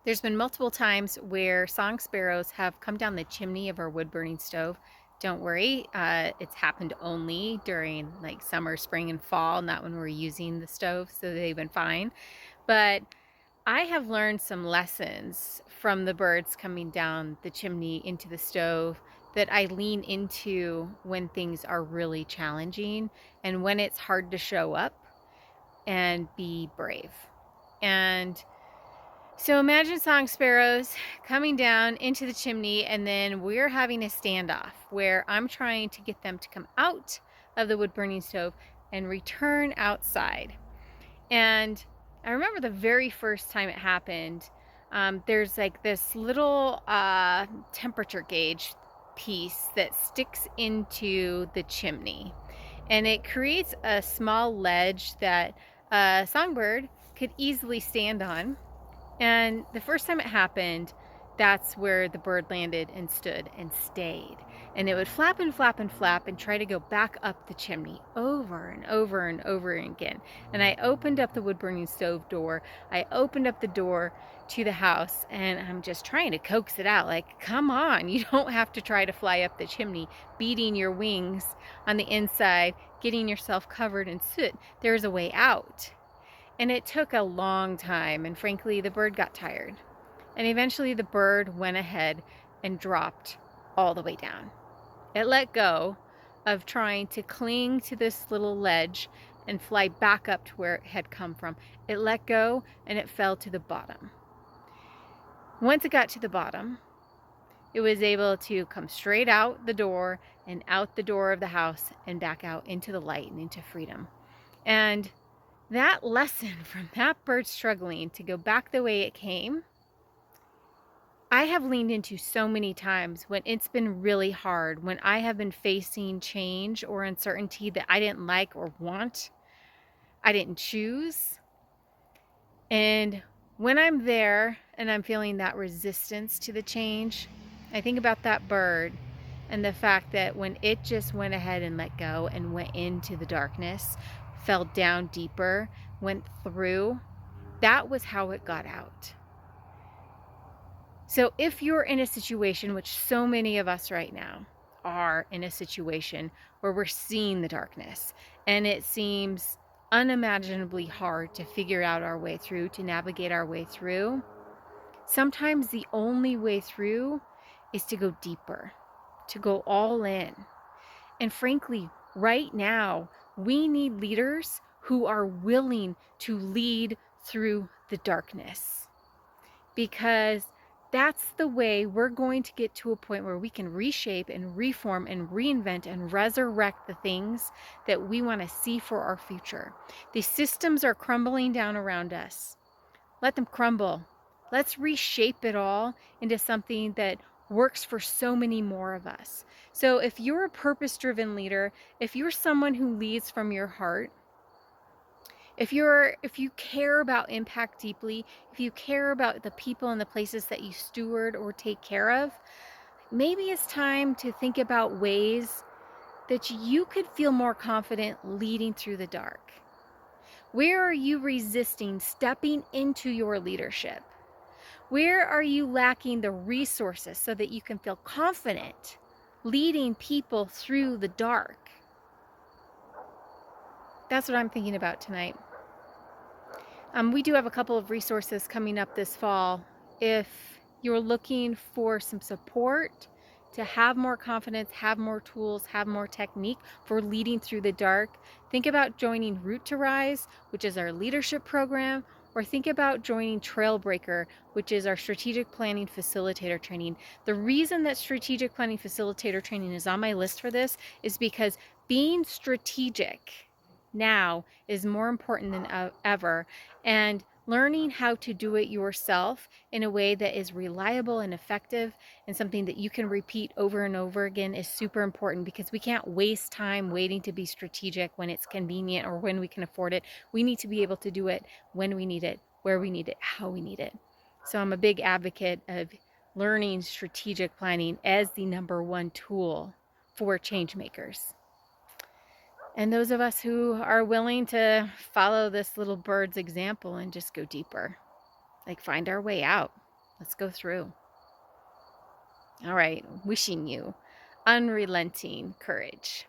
There's been multiple times where song sparrows have come down the chimney of our wood-burning stove. Don't worry, it's happened only during like summer, spring, and fall, not when we're using the stove, so they've been fine. But I have learned some lessons from the birds coming down the chimney into the stove that I lean into when things are really challenging and when it's hard to show up and be brave. And so imagine song sparrows coming down into the chimney, and then we're having a standoff where I'm trying to get them to come out of the wood burning stove and return outside. And I remember the very first time it happened, there's like this little temperature gauge piece that sticks into the chimney, and it creates a small ledge that a songbird could easily stand on. And the first time it happened, that's where the bird landed and stood and stayed. And it would flap and flap and flap and try to go back up the chimney over and over and over again. And I opened up the wood burning stove door. I opened up the door to the house, and I'm just trying to coax it out. Like, come on, you don't have to try to fly up the chimney, beating your wings on the inside, getting yourself covered in soot. There's a way out. And it took a long time, and frankly, the bird got tired. And eventually the bird went ahead and dropped all the way down. It let go of trying to cling to this little ledge and fly back up to where it had come from. It let go and it fell to the bottom. Once it got to the bottom, it was able to come straight out the door and out the door of the house and back out into the light and into freedom. And that lesson from that bird struggling to go back the way it came, I have leaned into so many times when it's been really hard, when I have been facing change or uncertainty that I didn't like or want, I didn't choose. And when I'm there and I'm feeling that resistance to the change, I think about that bird and the fact that when it just went ahead and let go and went into the darkness, fell down deeper, went through, that was how it got out. So if you're in a situation, which so many of us right now are in a situation where we're seeing the darkness and it seems unimaginably hard to figure out our way through, to navigate our way through, sometimes the only way through is to go deeper, to go all in. And frankly, right now, we need leaders who are willing to lead through the darkness, because that's the way we're going to get to a point where we can reshape and reform and reinvent and resurrect the things that we want to see for our future. The systems are crumbling down around us. Let them crumble. Let's reshape it all into something that works for so many more of us. So if you're a purpose-driven leader, if you're someone who leads from your heart, if you care about impact deeply, if you care about the people and the places that you steward or take care of, maybe it's time to think about ways that you could feel more confident leading through the dark. Where are you resisting stepping into your leadership? Where are you lacking the resources so that you can feel confident leading people through the dark? That's what I'm thinking about tonight. We do have a couple of resources coming up this fall. If you're looking for some support to have more confidence, have more tools, have more technique for leading through the dark, think about joining Root to Rise, which is our leadership program, or think about joining Trailbreaker, which is our strategic planning facilitator training. The reason that strategic planning facilitator training is on my list for this is because being strategic now is more important than ever, and learning how to do it yourself in a way that is reliable and effective and something that you can repeat over and over again is super important, because we can't waste time waiting to be strategic when it's convenient or when we can afford it. We need to be able to do it when we need it, where we need it, how we need it. So I'm a big advocate of learning strategic planning as the #1 tool for change makers. And those of us who are willing to follow this little bird's example and just go deeper, like find our way out. Let's go through. All right. Wishing you unrelenting courage.